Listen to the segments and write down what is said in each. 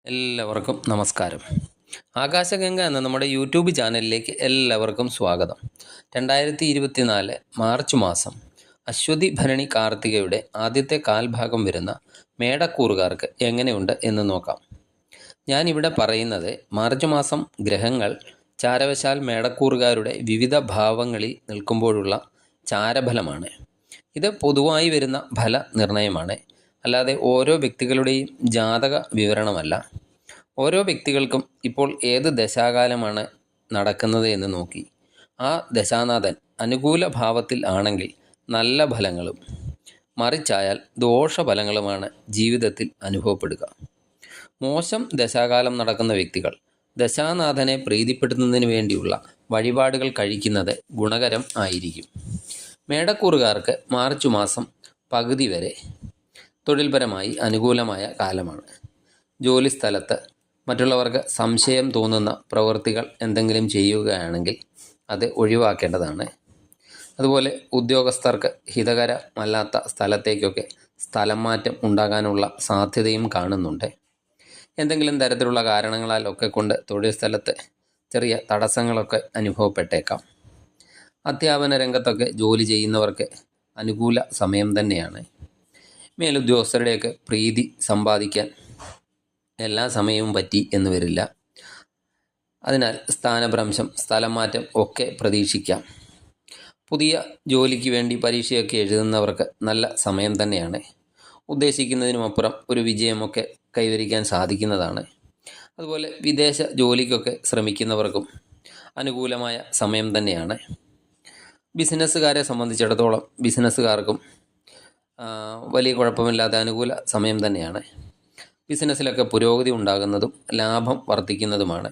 എല്ലാവർക്കും നമസ്കാരം. ആകാശഗംഗ എന്ന നമ്മുടെ യൂട്യൂബ് ചാനലിലേക്ക് എല്ലാവർക്കും സ്വാഗതം. 2024 മാർച്ച് മാസം അശ്വതി ഭരണി കാർത്തികയുടെ ആദ്യത്തെ കാൽഭാഗം വരുന്ന മേടക്കൂറുകാർക്ക് എങ്ങനെയുണ്ട് എന്ന് നോക്കാം. ഞാനിവിടെ പറയുന്നത് മാർച്ച് മാസം ഗ്രഹങ്ങൾ ചാരവശാൽ മേടക്കൂറുകാരുടെ വിവിധ ഭാവങ്ങളിൽ നിൽക്കുമ്പോഴുള്ള ചാരഫലമാണ്. ഇത് പൊതുവായി വരുന്ന ഫല നിർണയമാണ്, അല്ലാതെ ഓരോ വ്യക്തികളുടെയും ജാതക വിവരണമല്ല. ഓരോ വ്യക്തികൾക്കും ഇപ്പോൾ ഏത് ദശാകാലമാണ് നടക്കുന്നത് എന്ന് നോക്കി ആ ദശാനാഥൻ അനുകൂല ഭാവത്തിൽ ആണെങ്കിൽ നല്ല ഫലങ്ങളും, മറിച്ചായാൽ ദോഷഫലങ്ങളുമാണ് ജീവിതത്തിൽ അനുഭവപ്പെടുക. മോശം ദശാകാലം നടക്കുന്ന വ്യക്തികൾ ദശാനാഥനെ പ്രീതിപ്പെടുത്തുന്നതിന് വേണ്ടിയുള്ള വഴിപാടുകൾ കഴിക്കുന്നത് ഗുണകരം ആയിരിക്കും. മേടക്കൂറുകാർക്ക് മാർച്ച് മാസം പകുതി വരെ തൊഴിൽപരമായി അനുകൂലമായ കാലമാണ്. ജോലിസ്ഥലത്ത് മറ്റുള്ളവർക്ക് സംശയം തോന്നുന്ന പ്രവൃത്തികൾ എന്തെങ്കിലും ചെയ്യുകയാണെങ്കിൽ അത് ഒഴിവാക്കേണ്ടതാണ്. അതുപോലെ ഉദ്യോഗസ്ഥർക്ക് ഹിതകരമല്ലാത്ത സ്ഥലത്തേക്കൊക്കെ സ്ഥലം മാറ്റം ഉണ്ടാകാനുള്ള സാധ്യതയും കാണുന്നുണ്ട്. എന്തെങ്കിലും തരത്തിലുള്ള കാരണങ്ങളാലൊക്കെ കൊണ്ട് തൊഴിൽ സ്ഥലത്ത് ചെറിയ തടസ്സങ്ങളൊക്കെ അനുഭവപ്പെട്ടേക്കാം. അധ്യാപന രംഗത്തൊക്കെ ജോലി ചെയ്യുന്നവർക്ക് അനുകൂല സമയം തന്നെയാണ്. മേലുദ്യോഗസ്ഥരുടെയൊക്കെ പ്രീതി സമ്പാദിക്കാൻ എല്ലാ സമയവും പറ്റി എന്ന് വരില്ല. അതിനാൽ സ്ഥാനഭ്രംശം, സ്ഥലം മാറ്റം ഒക്കെ പ്രതീക്ഷിക്കാം. പുതിയ ജോലിക്ക് വേണ്ടി പരീക്ഷയൊക്കെ എഴുതുന്നവർക്ക് നല്ല സമയം തന്നെയാണ്. ഉദ്ദേശിക്കുന്നതിനുമപ്പുറം ഒരു വിജയമൊക്കെ കൈവരിക്കാൻ സാധിക്കുന്നതാണ്. അതുപോലെ വിദേശ ജോലിക്കൊക്കെ ശ്രമിക്കുന്നവർക്കും അനുകൂലമായ സമയം തന്നെയാണ്. ബിസിനസ്സുകാരെ സംബന്ധിച്ചിടത്തോളം ബിസിനസ്സുകാർക്കും വലിയ കുഴപ്പമില്ലാത്ത അനുകൂല സമയം തന്നെയാണ്. ബിസിനസ്സിലൊക്കെ പുരോഗതി ഉണ്ടാകുന്നതും ലാഭം വർദ്ധിക്കുന്നതുമാണ്.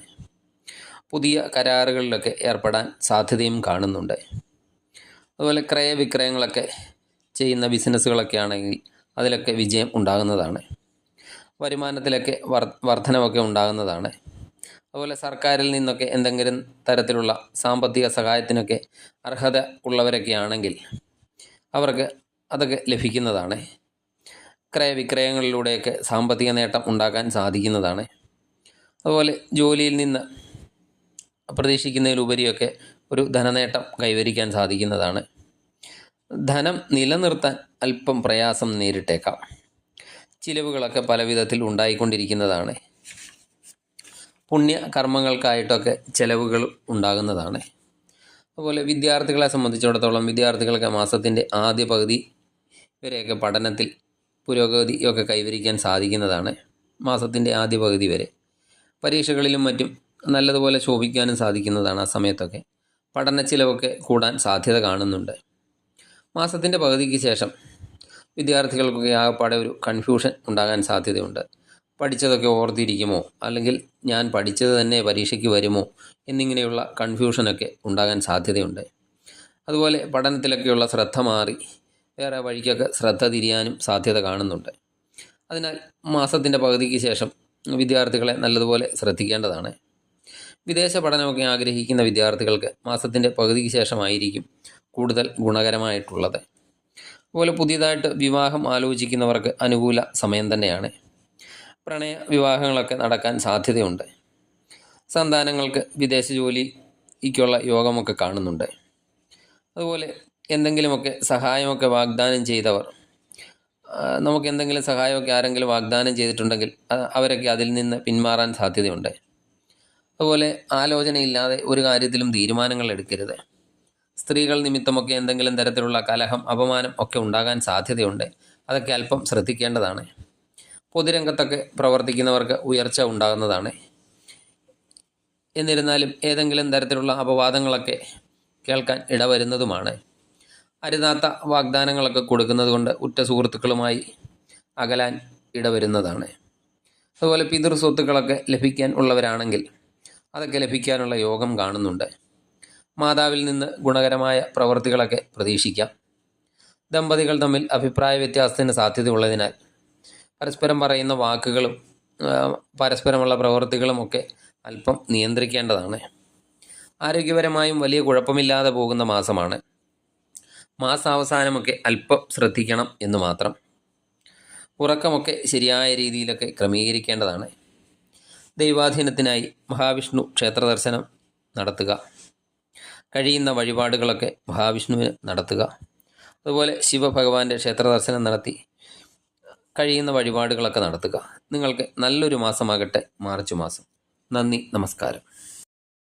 പുതിയ കരാറുകളിലൊക്കെ ഏർപ്പെടാൻ സാധ്യതയും കാണുന്നുണ്ട്. അതുപോലെ ക്രയവിക്രയങ്ങളൊക്കെ ചെയ്യുന്ന ബിസിനസ്സുകളൊക്കെ ആണെങ്കിൽ അതിലൊക്കെ വിജയം ഉണ്ടാകുന്നതാണ്. വരുമാനത്തിലൊക്കെ വർധനവൊക്കെ ഉണ്ടാകുന്നതാണ്. അതുപോലെ സർക്കാരിൽ നിന്നൊക്കെ എന്തെങ്കിലും തരത്തിലുള്ള സാമ്പത്തിക സഹായത്തിനൊക്കെ അർഹത ഉള്ളവരൊക്കെ ആണെങ്കിൽ അവർക്ക് അതൊക്കെ ലഭിക്കുന്നതാണ്. ക്രയവിക്രയങ്ങളിലൂടെയൊക്കെ സാമ്പത്തിക നേട്ടം ഉണ്ടാക്കാൻ സാധിക്കുന്നതാണ്. അതുപോലെ ജോലിയിൽ നിന്ന് പ്രതീക്ഷിക്കുന്നതിലുപരിയൊക്കെ ഒരു ധനനേട്ടം കൈവരിക്കാൻ സാധിക്കുന്നതാണ്. ധനം നിലനിർത്താൻ അല്പം പ്രയാസം നേരിട്ടേക്കാം. ചിലവുകളൊക്കെ പല വിധത്തിൽ ഉണ്ടായിക്കൊണ്ടിരിക്കുന്നതാണ്. പുണ്യകർമ്മങ്ങൾക്കായിട്ടൊക്കെ ചിലവുകൾ ഉണ്ടാകുന്നതാണ്. അതുപോലെ വിദ്യാർത്ഥികളെ സംബന്ധിച്ചിടത്തോളം വിദ്യാർത്ഥികൾക്ക് മാസത്തിൻ്റെ ആദ്യ പകുതി വരെയൊക്കെ പഠനത്തിൽ പുരോഗതിയൊക്കെ കൈവരിക്കാൻ സാധിക്കുന്നതാണ്. മാസത്തിൻ്റെ ആദ്യ പകുതി വരെ പരീക്ഷകളിലും മറ്റും നല്ലതുപോലെ ശോഭിക്കാനും സാധിക്കുന്നതാണ്. ആ സമയത്തൊക്കെ പഠന ചിലവൊക്കെ കൂടാൻ സാധ്യത കാണുന്നുണ്ട്. മാസത്തിൻ്റെ പകുതിക്ക് ശേഷം വിദ്യാർത്ഥികൾക്കൊക്കെ ആകപ്പാടെ ഒരു കൺഫ്യൂഷൻ ഉണ്ടാകാൻ സാധ്യതയുണ്ട്. പഠിച്ചതൊക്കെ ഓർത്തിരിക്കുമോ, അല്ലെങ്കിൽ ഞാൻ പഠിച്ചത് തന്നെ പരീക്ഷയ്ക്ക് വരുമോ എന്നിങ്ങനെയുള്ള കൺഫ്യൂഷനൊക്കെ ഉണ്ടാകാൻ സാധ്യതയുണ്ട്. അതുപോലെ പഠനത്തിലൊക്കെയുള്ള ശ്രദ്ധ മാറി വേറെ വഴിക്കൊക്കെ ശ്രദ്ധ തിരിയാനും സാധ്യത കാണുന്നുണ്ട്. അതിനാൽ മാസത്തിൻ്റെ പകുതിക്ക് ശേഷം വിദ്യാർത്ഥികളെ നല്ലതുപോലെ ശ്രദ്ധിക്കേണ്ടതാണ്. വിദേശ പഠനമൊക്കെ ആഗ്രഹിക്കുന്ന വിദ്യാർത്ഥികൾക്ക് മാസത്തിൻ്റെ പകുതിക്ക് ശേഷമായിരിക്കും കൂടുതൽ ഗുണകരമായിട്ടുള്ളത്. അതുപോലെ പുതിയതായിട്ട് വിവാഹം ആലോചിക്കുന്നവർക്ക് അനുകൂല സമയം തന്നെയാണ്. പ്രണയ വിവാഹങ്ങളൊക്കെ നടക്കാൻ സാധ്യതയുണ്ട്. സന്താനങ്ങൾക്ക് വിദേശ ജോലിക്കുള്ള യോഗമൊക്കെ കാണുന്നുണ്ട്. അതുപോലെ എന്തെങ്കിലുമൊക്കെ സഹായമൊക്കെ വാഗ്ദാനം ചെയ്തവർ, നമുക്ക് എന്തെങ്കിലും സഹായമൊക്കെ ആരെങ്കിലും വാഗ്ദാനം ചെയ്തിട്ടുണ്ടെങ്കിൽ അവരൊക്കെ അതിൽ നിന്ന് പിന്മാറാൻ സാധ്യതയുണ്ട്. അതുപോലെ ആലോചനയില്ലാതെ ഒരു കാര്യത്തിലും തീരുമാനങ്ങൾ എടുക്കരുത്. സ്ത്രീകൾ നിമിത്തമൊക്കെ എന്തെങ്കിലും തരത്തിലുള്ള കലഹം, അപമാനം ഒക്കെ ഉണ്ടാകാൻ സാധ്യതയുണ്ട്. അതൊക്കെ അല്പം ശ്രദ്ധിക്കേണ്ടതാണ്. പൊതുരംഗത്തൊക്കെ പ്രവർത്തിക്കുന്നവർക്ക് ഉയർച്ച ഉണ്ടാകുന്നതാണ്. എന്നിരുന്നാലും ഏതെങ്കിലും തരത്തിലുള്ള അപവാദങ്ങളൊക്കെ കേൾക്കാൻ ഇടവരുന്നതുമാണ്. അരുതാത്ത വാഗ്ദാനങ്ങളൊക്കെ കൊടുക്കുന്നത് കൊണ്ട് ഉറ്റ സുഹൃത്തുക്കളുമായി അകലാൻ ഇടവരുന്നതാണ്. അതുപോലെ പിതൃസ്വത്തുക്കളൊക്കെ ലഭിക്കാൻ ഉള്ളവരാണെങ്കിൽ അതൊക്കെ ലഭിക്കാനുള്ള യോഗം കാണുന്നുണ്ട്. മാതാവിൽ നിന്ന് ഗുണകരമായ പ്രവൃത്തികളൊക്കെ പ്രതീക്ഷിക്കാം. ദമ്പതികൾ തമ്മിൽ അഭിപ്രായ വ്യത്യാസത്തിന് സാധ്യതയുള്ളതിനാൽ പരസ്പരം പറയുന്ന വാക്കുകളും പരസ്പരമുള്ള പ്രവൃത്തികളുമൊക്കെ അല്പം നിയന്ത്രിക്കേണ്ടതാണ്. ആരോഗ്യപരമായും വലിയ കുഴപ്പമില്ലാതെ പോകുന്ന മാസമാണ്. മാസാവസാനമൊക്കെ അല്പം ശ്രദ്ധിക്കണം എന്ന് മാത്രം. ഉറക്കമൊക്കെ ശരിയായ രീതിയിലൊക്കെ ക്രമീകരിക്കേണ്ടതാണ്. ദൈവാധീനത്തിനായി മഹാവിഷ്ണു ക്ഷേത്ര ദർശനം നടത്തുക. കഴിയുന്ന വഴിപാടുകളൊക്കെ മഹാവിഷ്ണുവിന് നടത്തുക. അതുപോലെ ശിവഭഗവാന്റെ ക്ഷേത്ര ദർശനം നടത്തി കഴിയുന്ന വഴിപാടുകളൊക്കെ നടത്തുക. നിങ്ങൾക്ക് നല്ലൊരു മാസമാകട്ടെ മാർച്ച് മാസം. നന്ദി, നമസ്കാരം.